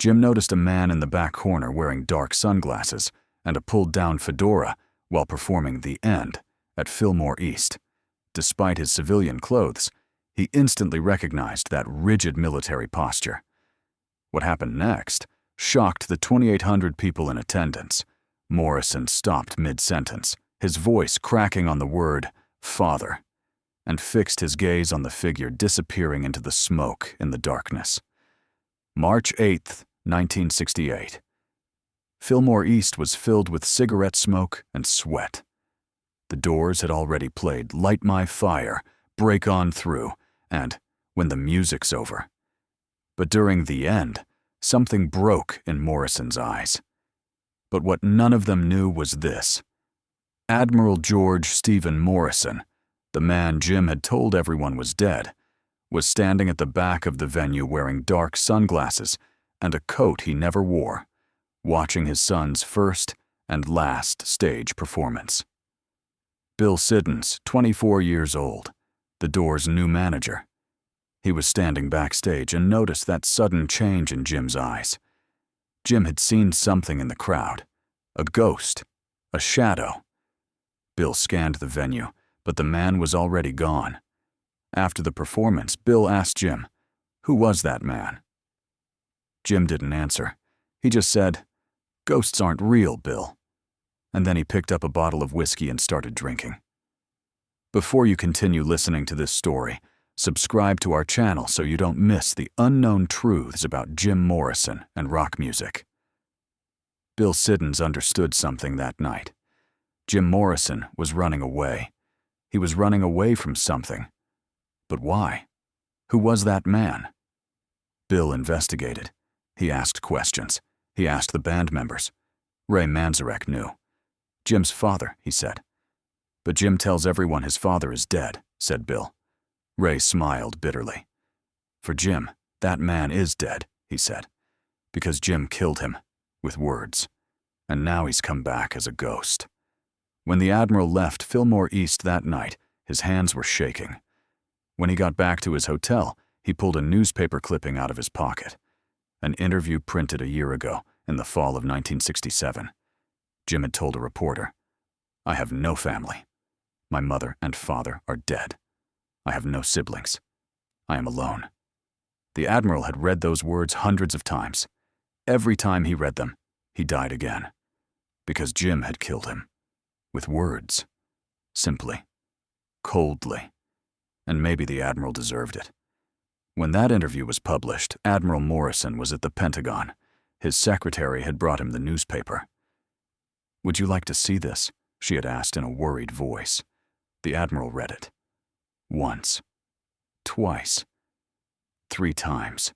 Jim noticed a man in the back corner wearing dark sunglasses and a pulled-down fedora while performing The End at Fillmore East. Despite his civilian clothes, he instantly recognized that rigid military posture. What happened next shocked the 2,800 people in attendance. Morrison stopped mid-sentence, his voice cracking on the word "father," and fixed his gaze on the figure disappearing into the smoke in the darkness. March 8, 1968. Fillmore East was filled with cigarette smoke and sweat. The Doors had already played Light My Fire, Break On Through, and When the Music's Over. But during The End, something broke in Morrison's eyes. But what none of them knew was this. Admiral George Stephen Morrison, the man Jim had told everyone was dead, was standing at the back of the venue wearing dark sunglasses and a coat he never wore, watching his son's first and last stage performance. Bill Siddons, 24 years old, the Doors' new manager. He was standing backstage and noticed that sudden change in Jim's eyes. Jim had seen something in the crowd, a ghost, a shadow. Bill scanned the venue, but the man was already gone. After the performance, Bill asked Jim, "Who was that man?" Jim didn't answer. He just said, "Ghosts aren't real, Bill." And then he picked up a bottle of whiskey and started drinking. Before you continue listening to this story, subscribe to our channel so you don't miss the unknown truths about Jim Morrison and rock music. Bill Siddons understood something that night. Jim Morrison was running away. He was running away from something. But why? Who was that man? Bill investigated. He asked questions. He asked the band members. Ray Manzarek knew. "Jim's father," he said. "But Jim tells everyone his father is dead," said Bill. Ray smiled bitterly. "For Jim, that man is dead," he said, "because Jim killed him, with words. And now he's come back as a ghost." When the Admiral left Fillmore East that night, his hands were shaking. When he got back to his hotel, he pulled a newspaper clipping out of his pocket. An interview printed a year ago, in the fall of 1967. Jim had told a reporter, "I have no family. My mother and father are dead. I have no siblings. I am alone." The Admiral had read those words hundreds of times. Every time he read them, he died again. Because Jim had killed him. With words. Simply. Coldly. And maybe the Admiral deserved it. When that interview was published, Admiral Morrison was at the Pentagon. His secretary had brought him the newspaper. "Would you like to see this?" she had asked in a worried voice. The Admiral read it. Once. Twice. 3 times.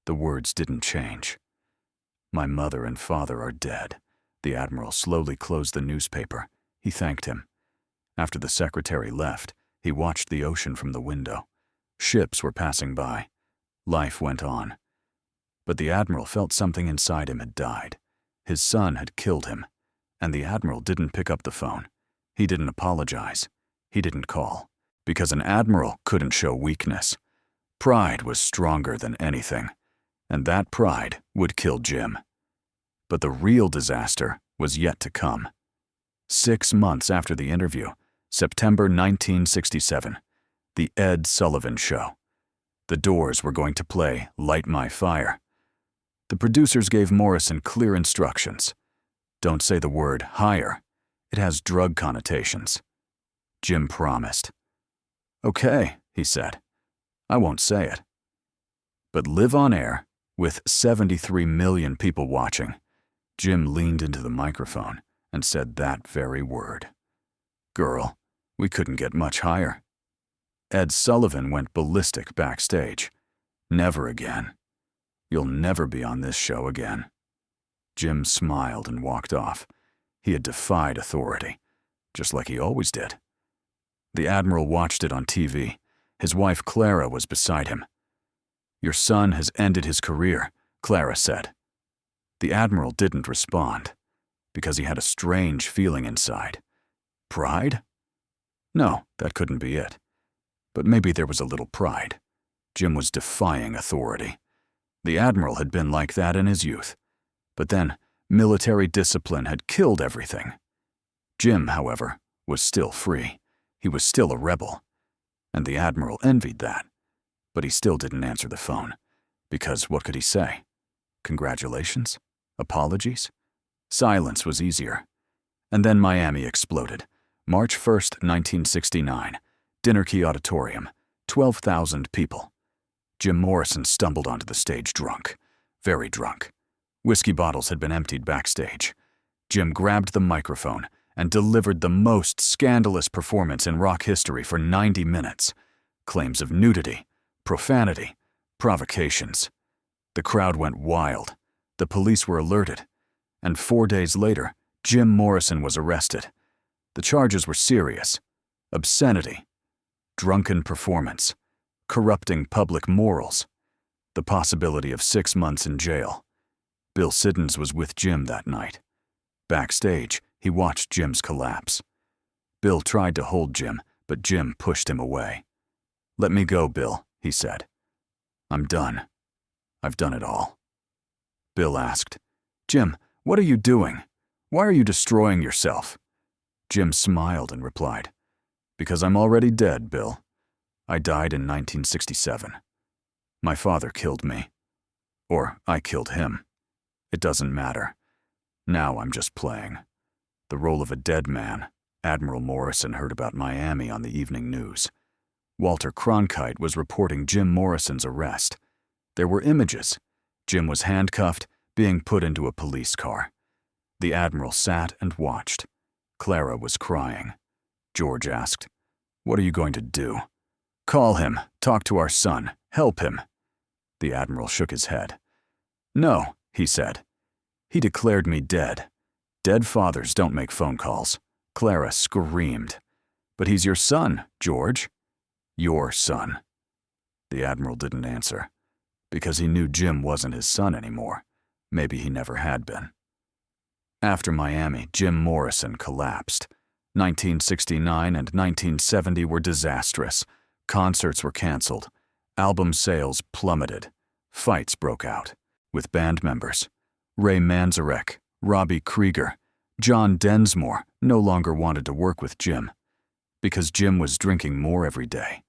The words didn't change. "My mother and father are dead." The Admiral slowly closed the newspaper. He thanked him. After the secretary left, he watched the ocean from the window. Ships were passing by. Life went on. But the Admiral felt something inside him had died. His son had killed him. And the Admiral didn't pick up the phone. He didn't apologize. He didn't call. Because an Admiral couldn't show weakness. Pride was stronger than anything. And that pride would kill Jim. But the real disaster was yet to come. 6 months after the interview, September 1967, The Ed Sullivan Show. The Doors were going to play Light My Fire. The producers gave Morrison clear instructions. Don't say the word higher. It has drug connotations. Jim promised. "Okay," he said. "I won't say it." But live on air, with 73 million people watching, Jim leaned into the microphone and said that very word. "Girl, we couldn't get much higher." Ed Sullivan went ballistic backstage. "Never again. You'll never be on this show again." Jim smiled and walked off. He had defied authority, just like he always did. The Admiral watched it on TV. His wife Clara was beside him. "Your son has ended his career," Clara said. The Admiral didn't respond, because he had a strange feeling inside. Pride? No, that couldn't be it. But maybe there was a little pride. Jim was defying authority. The Admiral had been like that in his youth. But then, military discipline had killed everything. Jim, however, was still free. He was still a rebel. And the Admiral envied that. But he still didn't answer the phone. Because what could he say? Congratulations? Apologies? Silence was easier. And then Miami exploded. March 1st, 1969. Dinner Key Auditorium. 12,000 people. Jim Morrison stumbled onto the stage drunk. Very drunk. Whiskey bottles had been emptied backstage. Jim grabbed the microphone and delivered the most scandalous performance in rock history for 90 minutes. Claims of nudity, profanity, provocations. The crowd went wild. The police were alerted. And 4 days later, Jim Morrison was arrested. The charges were serious. Obscenity, drunken performance, corrupting public morals, the possibility of 6 months in jail. Bill Siddons was with Jim that night. Backstage, he watched Jim's collapse. Bill tried to hold Jim, but Jim pushed him away. "Let me go, Bill," he said. "I'm done. I've done it all." Bill asked, "Jim, what are you doing? Why are you destroying yourself?" Jim smiled and replied, "Because I'm already dead, Bill. I died in 1967. My father killed me. Or I killed him. It doesn't matter. Now I'm just playing the role of a dead man." Admiral Morrison heard about Miami on the evening news. Walter Cronkite was reporting Jim Morrison's arrest. There were images. Jim was handcuffed, being put into a police car. The Admiral sat and watched. Clara was crying. George asked, "What are you going to do?" "Call him, talk to our son, help him." The Admiral shook his head. "No," he said. "He declared me dead. Dead fathers don't make phone calls." Clara screamed. "But he's your son, George." "Your son." The Admiral didn't answer, because he knew Jim wasn't his son anymore. Maybe he never had been. After Miami, Jim Morrison collapsed. 1969 and 1970 were disastrous. Concerts were canceled. Album sales plummeted. Fights broke out with band members. Ray Manzarek, Robbie Krieger, John Densmore no longer wanted to work with Jim because Jim was drinking more every day.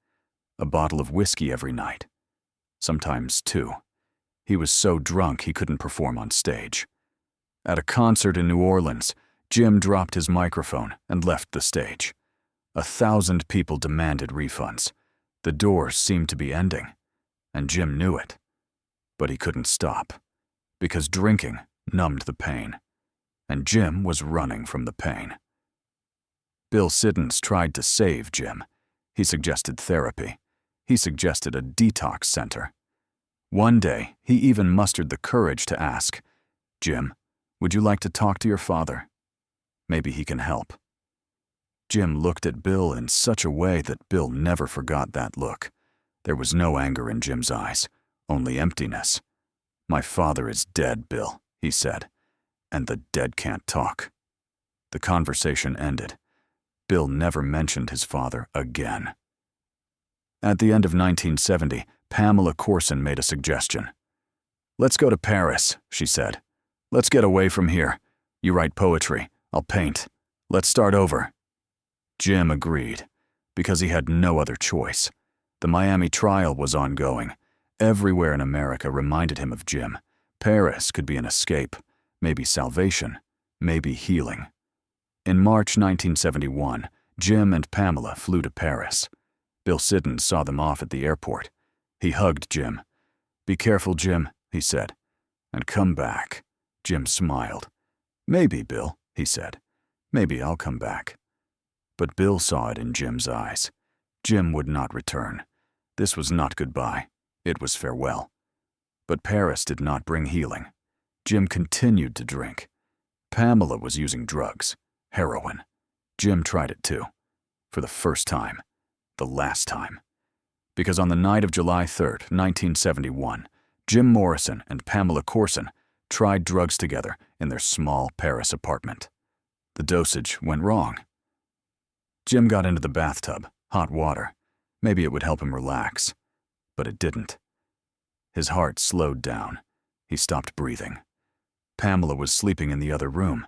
A bottle of whiskey every night. Sometimes 2. He was so drunk he couldn't perform on stage. At a concert in New Orleans, Jim dropped his microphone and left the stage. 1,000 people demanded refunds. The doors seemed to be ending, and Jim knew it. But he couldn't stop, because drinking numbed the pain, and Jim was running from the pain. Bill Siddons tried to save Jim. He suggested therapy. He suggested a detox center. One day, he even mustered the courage to ask, "Jim, would you like to talk to your father? Maybe he can help." Jim looked at Bill in such a way that Bill never forgot that look. There was no anger in Jim's eyes, only emptiness. "My father is dead, Bill," he said, "and the dead can't talk." The conversation ended. Bill never mentioned his father again. At the end of 1970, Pamela Corson made a suggestion. "Let's go to Paris," she said. "Let's get away from here. You write poetry, I'll paint. Let's start over." Jim agreed, because he had no other choice. The Miami trial was ongoing. Everywhere in America reminded him of Jim. Paris could be an escape, maybe salvation, maybe healing. In March 1971, Jim and Pamela flew to Paris. Bill Siddons saw them off at the airport. He hugged Jim. "Be careful, Jim," he said, "and come back." Jim smiled. "Maybe, Bill," he said. "Maybe I'll come back." But Bill saw it in Jim's eyes. Jim would not return. This was not goodbye. It was farewell. But Paris did not bring healing. Jim continued to drink. Pamela was using drugs, heroin. Jim tried it too. For the first time. The last time. Because on the night of July 3rd, 1971, Jim Morrison and Pamela Corson tried drugs together in their small Paris apartment. The dosage went wrong. Jim got into the bathtub, hot water. Maybe it would help him relax. But it didn't. His heart slowed down. He stopped breathing. Pamela was sleeping in the other room.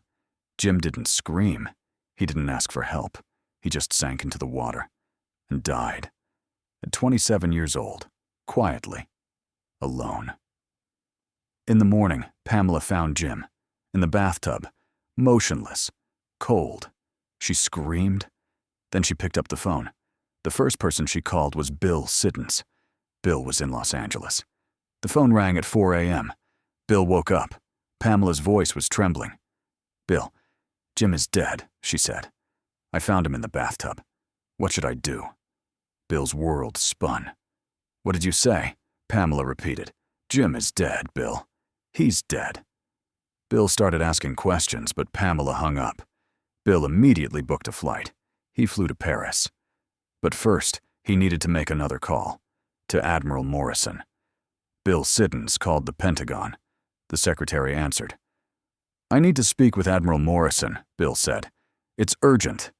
Jim didn't scream. He didn't ask for help. He just sank into the water and died. At 27 years old, quietly, alone. In the morning, Pamela found Jim in the bathtub, motionless, cold. She screamed. Then she picked up the phone. The first person she called was Bill Siddons. Bill was in Los Angeles. The phone rang at 4 a.m. Bill woke up. Pamela's voice was trembling. "Bill, Jim is dead," she said. "I found him in the bathtub. What should I do?" Bill's world spun. "What did you say?" Pamela repeated. "Jim is dead, Bill. He's dead." Bill started asking questions, but Pamela hung up. Bill immediately booked a flight. He flew to Paris. But first, he needed to make another call, to Admiral Morrison. Bill Siddons called the Pentagon. The secretary answered. "I need to speak with Admiral Morrison," Bill said. "It's urgent."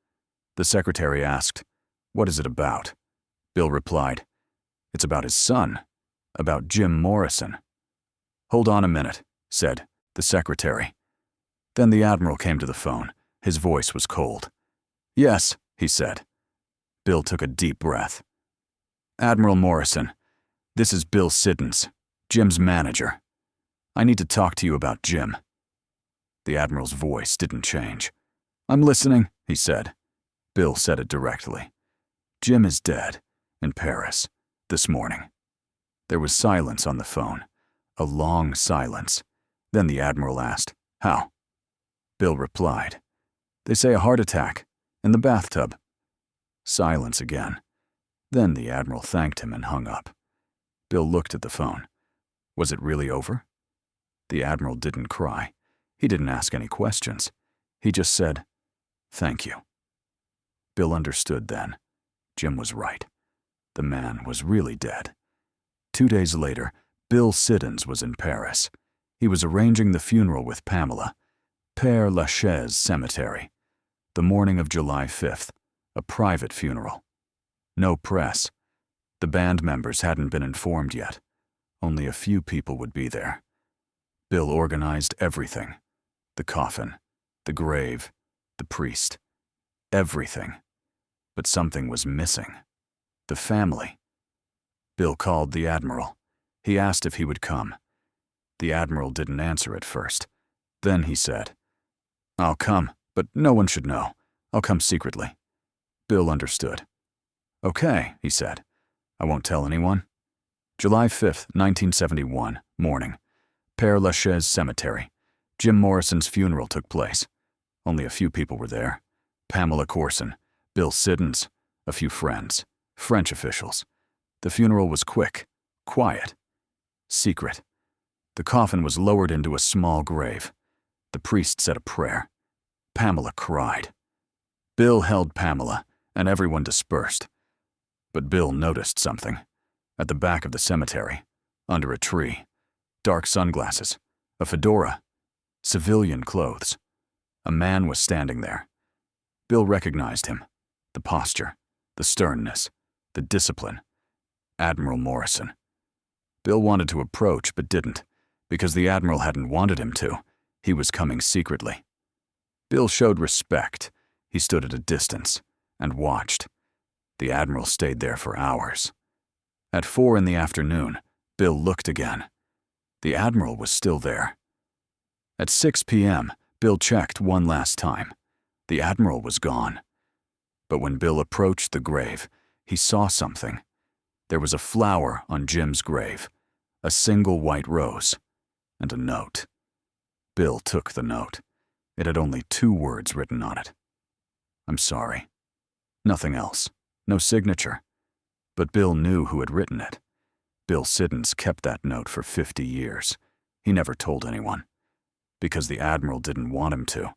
The secretary asked, "What is it about?" Bill replied, "It's about his son, about Jim Morrison." "Hold on a minute," said the secretary. Then the admiral came to the phone. His voice was cold. "Yes," he said. Bill took a deep breath. "Admiral Morrison, this is Bill Siddons, Jim's manager. I need to talk to you about Jim." The admiral's voice didn't change. "I'm listening," he said. Bill said it directly. "Jim is dead, in Paris, this morning." There was silence on the phone, a long silence. Then the admiral asked, "How?" Bill replied, "They say a heart attack, in the bathtub." Silence again. Then the admiral thanked him and hung up. Bill looked at the phone. Was it really over? The admiral didn't cry. He didn't ask any questions. He just said, "Thank you." Bill understood then. Jim was right. The man was really dead. 2 days later, Bill Siddons was in Paris. He was arranging the funeral with Pamela, Père Lachaise Cemetery, the morning of July 5th, a private funeral. No press. The band members hadn't been informed yet. Only a few people would be there. Bill organized everything. The coffin, the grave, the priest. Everything. But something was missing. The family. Bill called the admiral. He asked if he would come. The admiral didn't answer at first. Then he said, "I'll come, but no one should know. I'll come secretly." Bill understood. "Okay," he said. "I won't tell anyone." July 5th, 1971, morning. Père Lachaise Cemetery. Jim Morrison's funeral took place. Only a few people were there. Pamela Corson, Bill Siddons, a few friends, French officials. The funeral was quick, quiet, secret. The coffin was lowered into a small grave. The priest said a prayer. Pamela cried. Bill held Pamela, and everyone dispersed. But Bill noticed something. At the back of the cemetery, under a tree, dark sunglasses, a fedora, civilian clothes. A man was standing there. Bill recognized him. The posture, the sternness, the discipline. Admiral Morrison. Bill wanted to approach but didn't, because the admiral hadn't wanted him to. He was coming secretly. Bill showed respect. He stood at a distance and watched. The admiral stayed there for hours. At 4 in the afternoon, Bill looked again. The admiral was still there. At 6 p.m., Bill checked one last time. The admiral was gone. But when Bill approached the grave, he saw something. There was a flower on Jim's grave, a single white rose, and a note. Bill took the note. It had only 2 words written on it. "I'm sorry." Nothing else. No signature. But Bill knew who had written it. Bill Siddons kept that note for 50 years. He never told anyone, because the admiral didn't want him to.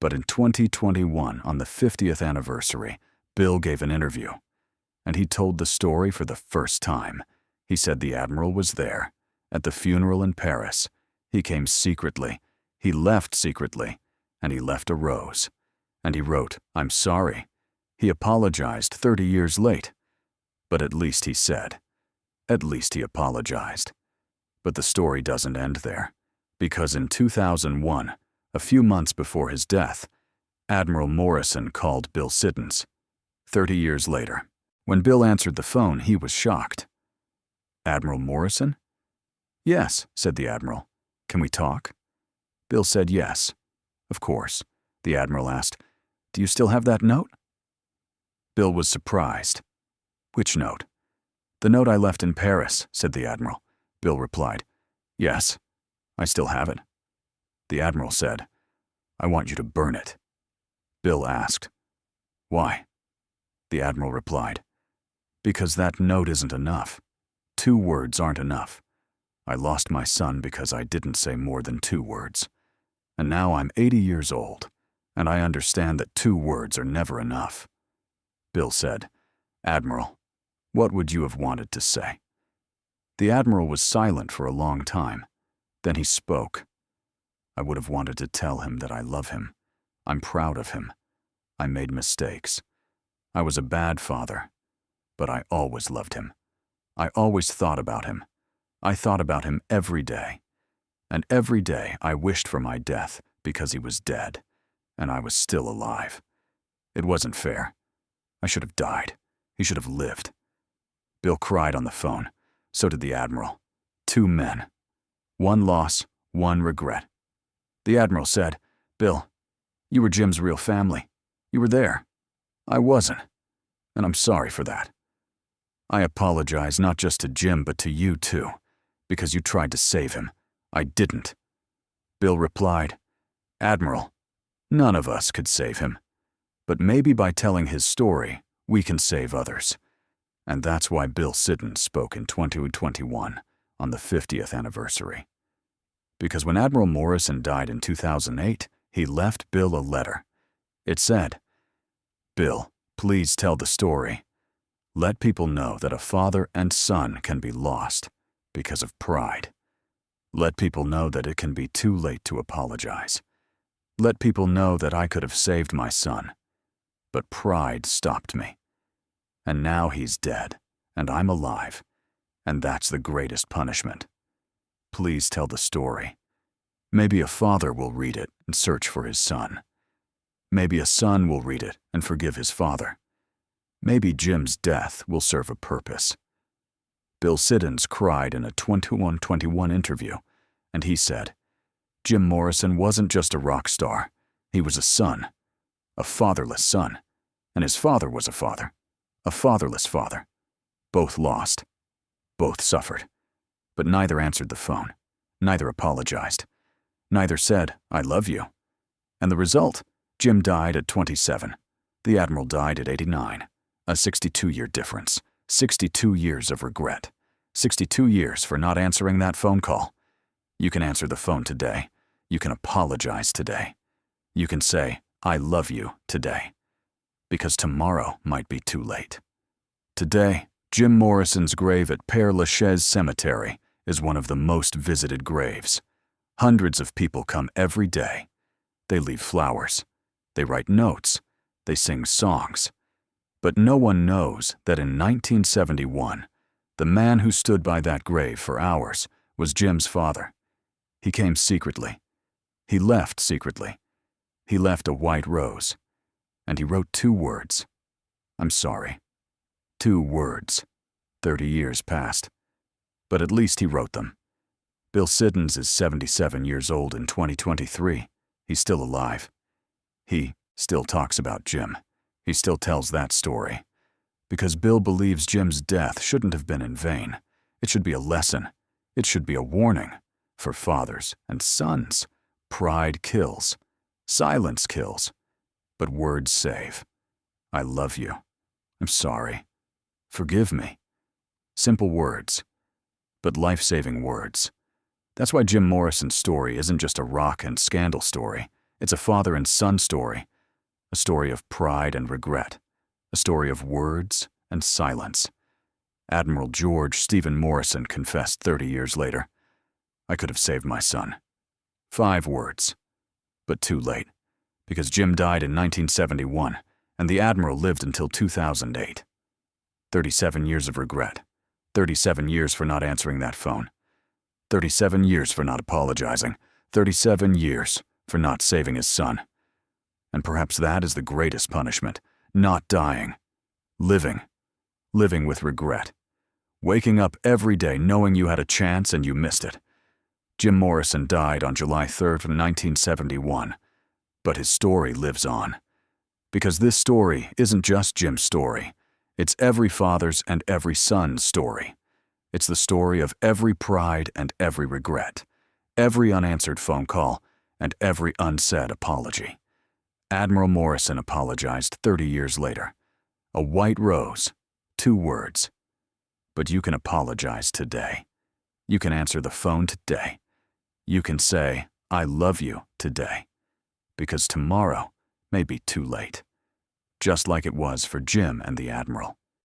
But in 2021, on the 50th anniversary, Bill gave an interview, and he told the story for the first time. He said the admiral was there, at the funeral in Paris. He came secretly, he left secretly, and he left a rose. And he wrote, "I'm sorry." He apologized 30 years late. But at least he said. At least he apologized. But the story doesn't end there, because in 2001, a few months before his death, Admiral Morrison called Bill Siddons. 30 years later, when Bill answered the phone, he was shocked. "Admiral Morrison?" "Yes," said the Admiral. "Can we talk?" Bill said yes. "Of course." The Admiral asked, "Do you still have that note?" Bill was surprised. "Which note?" "The note I left in Paris," said the Admiral. Bill replied, "Yes, I still have it." The Admiral said, "I want you to burn it." Bill asked, "Why?" The Admiral replied, "Because that note isn't enough. 2 words aren't enough. I lost my son because I didn't say more than 2 words. And now I'm 80 years old, and I understand that 2 words are never enough." Bill said, "Admiral, what would you have wanted to say?" The Admiral was silent for a long time. Then he spoke. "I would have wanted to tell him that I love him. I'm proud of him. I made mistakes. I was a bad father, but I always loved him. I always thought about him. I thought about him every day. And every day I wished for my death because he was dead, and I was still alive. It wasn't fair. I should have died. He should have lived." Bill cried on the phone. So did the Admiral. 2 men. 1 loss, 1 regret. The Admiral said, "Bill, you were Jim's real family. You were there. I wasn't. And I'm sorry for that. I apologize not just to Jim but to you too, because you tried to save him. I didn't." Bill replied, "Admiral, none of us could save him. But maybe by telling his story, we can save others." And that's why Bill Siddons spoke in 2021 on the 50th anniversary. Because when Admiral Morrison died in 2008, he left Bill a letter. It said, "Bill, please tell the story. Let people know that a father and son can be lost because of pride. Let people know that it can be too late to apologize. Let people know that I could have saved my son, but pride stopped me. And now he's dead, and I'm alive, and that's the greatest punishment. Please tell the story. Maybe a father will read it and search for his son. Maybe a son will read it and forgive his father. Maybe Jim's death will serve a purpose." Bill Siddons cried in a 2121 interview, and he said, "Jim Morrison wasn't just a rock star. He was a son, a fatherless son, and his father was a father. A fatherless father. Both lost. Both suffered. But neither answered the phone. Neither apologized. Neither said, 'I love you.' And the result? Jim died at 27. The Admiral died at 89. A 62-year difference. 62 years of regret. 62 years for not answering that phone call. You can answer the phone today. You can apologize today. You can say, 'I love you' today. Because tomorrow might be too late." Today, Jim Morrison's grave at Père Lachaise Cemetery is one of the most visited graves. Hundreds of people come every day. They leave flowers. They write notes. They sing songs. But no one knows that in 1971, the man who stood by that grave for hours was Jim's father. He came secretly. He left secretly. He left a white rose. And he wrote 2 words. "I'm sorry." 2 words. 30 years passed. But at least he wrote them. Bill Siddons is 77 years old in 2023. He's still alive. He still talks about Jim. He still tells that story. Because Bill believes Jim's death shouldn't have been in vain. It should be a lesson. It should be a warning for fathers and sons. Pride kills. Silence kills. But words save. I love you. I'm sorry. Forgive me. Simple words, but life-saving words. That's why Jim Morrison's story isn't just a rock and scandal story. It's a father and son story. A story of pride and regret. A story of words and silence. Admiral George Stephen Morrison confessed 30 years later, "I could have saved my son." 5 words, but too late. Because Jim died in 1971, and the Admiral lived until 2008. 37 years of regret. 37 years for not answering that phone. 37 years for not apologizing. 37 years for not saving his son. And perhaps that is the greatest punishment. Not dying. Living. Living with regret. Waking up every day knowing you had a chance and you missed it. Jim Morrison died on July 3rd, 1971. But his story lives on. Because this story isn't just Jim's story. It's every father's and every son's story. It's the story of every pride and every regret, every unanswered phone call, and every unsaid apology. Admiral Morrison apologized 30 years later. A white rose, 2 words. But you can apologize today. You can answer the phone today. You can say, "I love you" today. Because tomorrow may be too late. Just like it was for Jim and the Admiral.